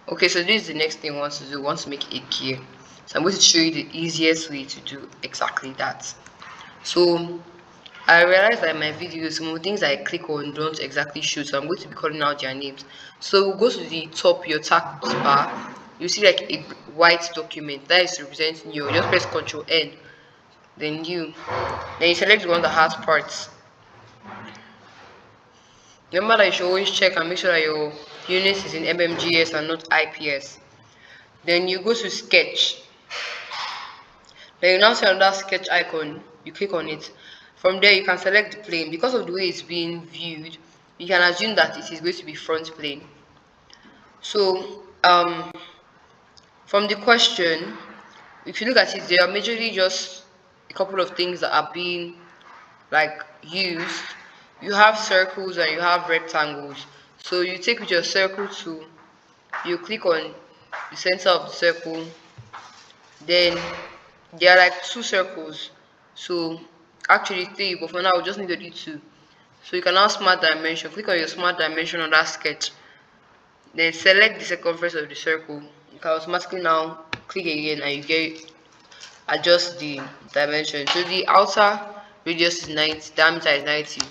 Okay, so this is the next thing we want to do. We want to make a gear. So I'm going to show you the easiest way to do exactly that. So I realized that in my videos, some of the things I click on don't exactly show, so I'm going to be calling out their names. So we'll go to the top, your taskbar. You see like a white document that is representing you. Just press Ctrl N, then new. Then you select the one that has parts. Remember that you should always check and make sure that your unit is in mmgs and not IPS. Then you go to sketch. Then you now see another sketch icon. You click on it. From there you can select the plane. Because of the way it's being viewed, you can assume that it is going to be front plane. So from the question, if you look at it, there are majorly just a couple of things that are being like used. You have circles and you have rectangles. So you take with your circle tool, you click on the center of the circle, then there are like two circles, so actually three, but for now we just need to do two. So you can now smart dimension, click on your smart dimension on that sketch, then select the circumference of the circle. You can automatically now click again and you get adjust the dimension. So the outer radius is 90, diameter is 90,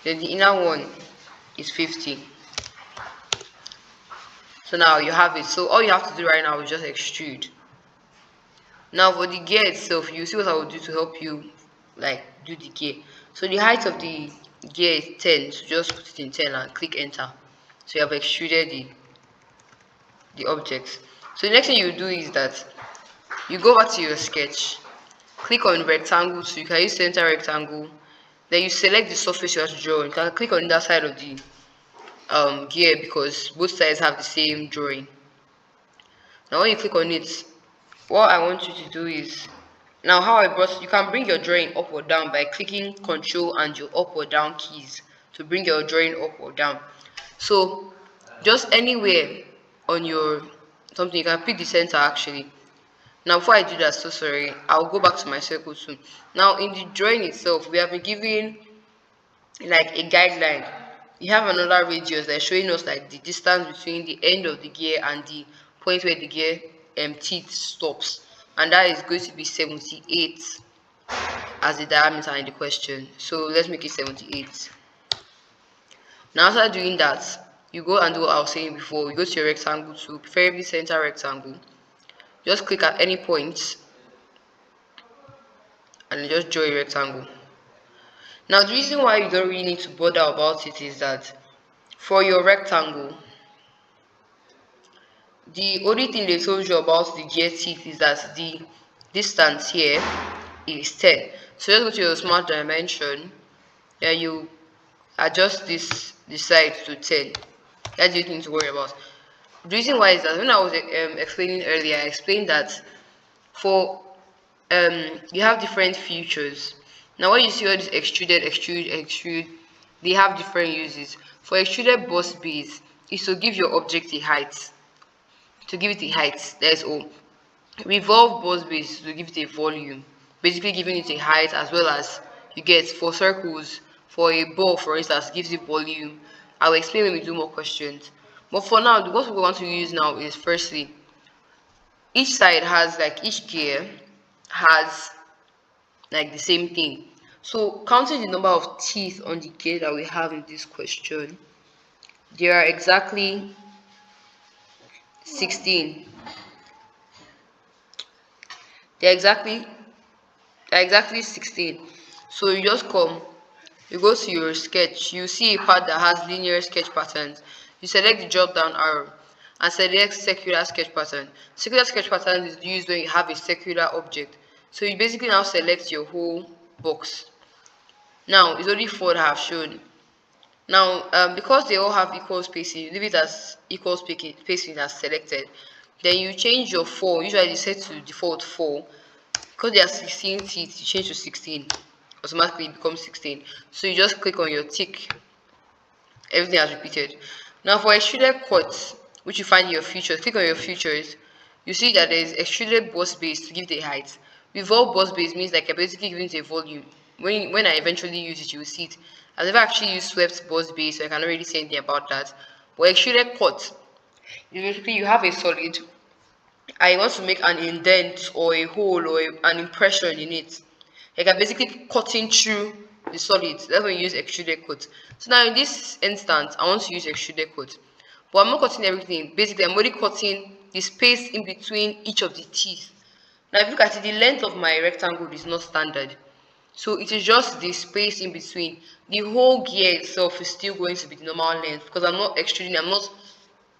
then the inner one is 50. So now you have it. So all you have to do right now is just extrude. Now for the gear itself, you see what I will do to help you like do the gear. So the height of the gear is 10, so just put it in 10 and click enter. So you have extruded the object. So the next thing you do is that you go back to your sketch, click on rectangle, so you can use center rectangle, then you select the surface you want to draw. You can click on that side of the gear because both sides have the same drawing. Now when you click on it, what I want you to do is, now how I brought, you can bring your drawing up or down by clicking Control and your up or down keys to bring your drawing up or down. So just anywhere on your something, you can pick the center actually. Now before I do that, so sorry, I'll go back to my circle soon. Now in the drawing itself, we have been given like a guideline. You have another radius that's showing us like the distance between the end of the gear and the point where the gear teeth stops, and that is going to be 78 as the diameter in the question. So let's make it 78. Now after doing that, you go and do what I was saying before. You go to your rectangle tool, preferably center rectangle. Just click at any point and just draw a rectangle. Now the reason why you don't really need to bother about it is that for your rectangle, the only thing they told you about the gear teeth is that the distance here is 10. So just go to your smart dimension, and you adjust this side to 10. That's the thing to worry about. The reason why is that when I was explaining earlier, I explained that for you have different features. Now when you see all this extruded, extrude, they have different uses. For extruded boss base is to give your object a height. To give it a height, that's all. Revolve boss base to give it a volume, basically giving it a height, as well as you get for circles, for a ball for instance, gives it volume. I will explain when we do more questions. But for now, what we want to use now is firstly, each side has like each gear has like the same thing. So counting the number of teeth on the gear that we have in this question, there are exactly 16. They're exactly 16. So you just come, you go to your sketch, you see a part that has linear sketch patterns. You select the drop down arrow and select circular sketch pattern. Circular sketch pattern is used when you have a circular object. So you basically now select your whole box. Now it's only 4 that I have shown. Now because they all have equal spacing, you leave it as equal spacing as selected. Then you change your 4, usually set to default 4. Because there are 16 teeth, you change to 16, automatically it becomes 16. So you just click on your tick, everything has repeated. Now for extruded cuts, which you find in your features, click on your features. You see that there is extruded boss base to give it a height. Revolve boss base means like you're basically giving it a volume. When I eventually use it, you will see it. I've never actually used swept boss base, so I cannot really say anything about that. But extruded cut Basically you have a solid and you want to make an indent or a hole or an impression in it. You can basically cutting through the solid. That's when you use extruded cut. So now in this instance, I want to use extruded cut. But I'm not cutting everything. Basically, I'm only cutting the space in between each of the teeth. Now if you look at it, the length of my rectangle is not standard. So it is just the space in between. The whole gear itself is still going to be the normal length because I'm not extruding, I'm not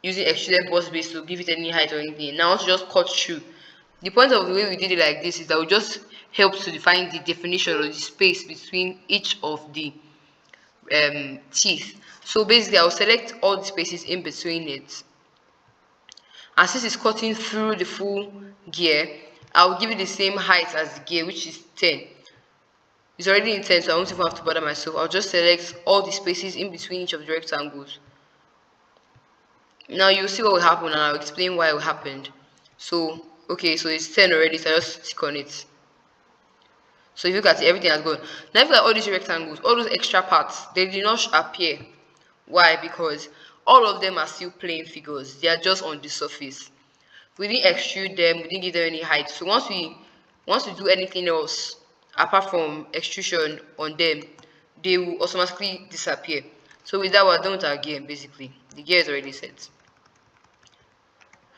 using extruded boss base to give it any height or anything. Now I want to just cut through. The point of the way we did it like this is that we just help to define the definition or the space between each of the teeth. So basically I'll select all the spaces in between it. And since it's cutting through the full gear, I'll give it the same height as the gear, which is 10. It's already in 10, so I won't even have to bother myself. I'll just select all the spaces in between each of the rectangles. Now you'll see what will happen and I'll explain why it happened. So, okay, so it's 10 already, so I just stick on it. So if you look at it, everything has gone. Now if you look at all these rectangles, all those extra parts, they did not appear. Why? Because all of them are still plain figures. They are just on the surface. We didn't extrude them, we didn't give them any height. So once we do anything else apart from extrusion on them, they will automatically disappear. So with that, we're done with our gear basically. The gear is already set.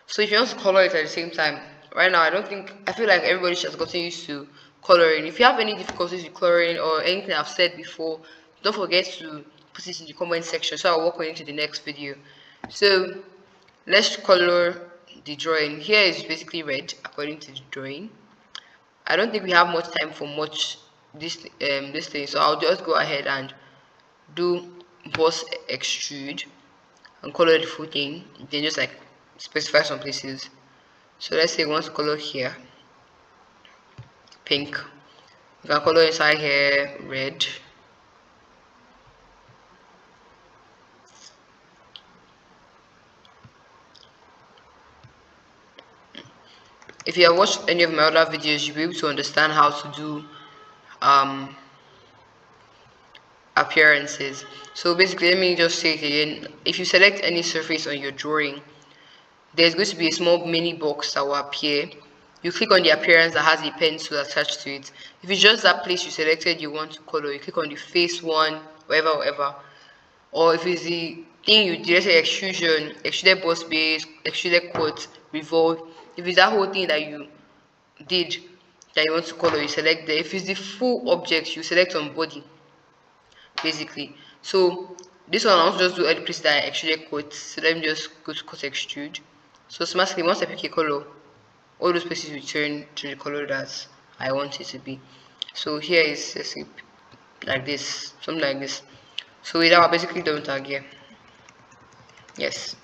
So if you want to color it at the same time, right now I feel like everybody should have gotten used to coloring. If you have any difficulties with coloring or anything I've said before, don't forget to put it in the comment section so I'll work on it in the next video. So let's color the drawing. Here is basically red according to the drawing. I don't think we have much time for this thing, so I'll just go ahead and do boss extrude and color the full thing, then just like specify some places. So let's say we want to color here pink, you can color inside here red, if you have watched any of my other videos you'll be able to understand how to do appearances. So basically, let me just say it again. If you select any surface on your drawing, there's going to be a small mini box that will appear. You click on the appearance that has a pencil attached to it. If it's just that place you selected you want to color, you click on the face one, whatever. Or if it's the thing you did, let's say extrusion, extruded boss base, extruded cut, revolve. If it's that whole thing that you did that you want to color, you select there. If it's the full object, you select on body basically. So this one I want to just do any place that I actually cut. So let me just go to cut extrude. So automatically once I pick a color, all those places will turn to the color that I want it to be. So here is, let's see, like this, something like this. So with that we're basically done with our gear. Yes.